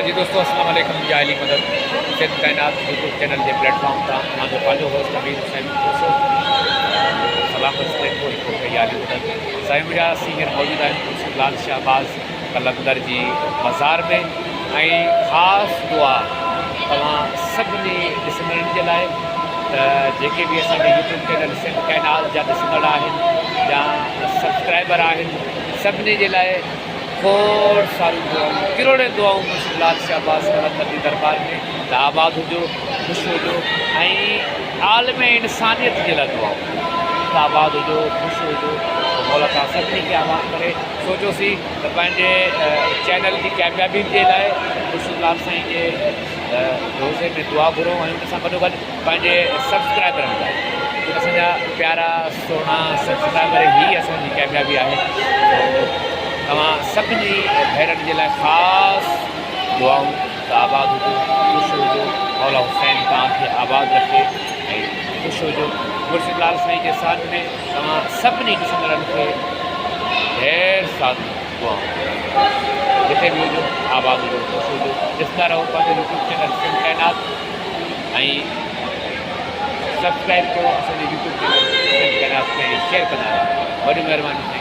जी दोस्तों अस्सलाम वालेकुम या अली मदद सिंध कायनात यूट्यूब चैनल के प्लेटफॉर्म था जो पंहिंजो होस्ट अमीर हुसैन सलामत या अली मदद साईं मुंहिंजा सीनियर मौजूद आहिनि लाल शाहबाज़ कलंदर जी मज़ार में ऐं ख़ासि दुआ तव्हां सभिनी ॾिसंदड़नि जे लाइ जेके बि असांजे यूट्यूब चैनल सिंध कायनात जा ॾिसंदड़ आहिनि या सब्सक्राइबर आहिनि सभिनी जे लाइ खोड़ सारी दुआऊं किरोड़े दुआऊं मुंशी लाल शाहबाज़ कलंदर जी दरबार में त आबाद हुजो ख़ुशि हुजो ऐं आलम इंसानियत जे लाइ दुआऊं त आबाद हुजो ख़ुशि हुजो मौला तां सभिनी खे आबाद करे सोचियोसीं त पंहिंजे चैनल जी कामयाबी जे लाइ मुंशी लाल साईं जे रोज़े में दुआ घुरूं ऐं उन सां गॾोगॾु पंहिंजे सब्सक्राइबरनि लाइ असांजा प्यारा सुहिणा सब्सक्राइबर ई असांजी कामयाबी आहे तव्हां सभिनी भेनरुनि जे लाइ ख़ासि दुआऊं त आबाद हुजो ख़ुशि हुजो मौला हुसैन तव्हांखे आबाद रखे ऐं ख़ुशि हुजो मुर्शिद लाल साईं जे साथ में तव्हां सभिनी ॾिसंदड़नि खे ढेर सारी दुआऊं जिते बि हुजो आबाद हुजो ख़ुशि हुजो ॾिसंदा रहो पंहिंजो यूट्यूब चैनल सिंध कायनात ऐं सब्सक्राइब करो असांजे यूट्यूब चैनल सिंध कायनात में शेयर कंदा रहो वॾी महिरबानी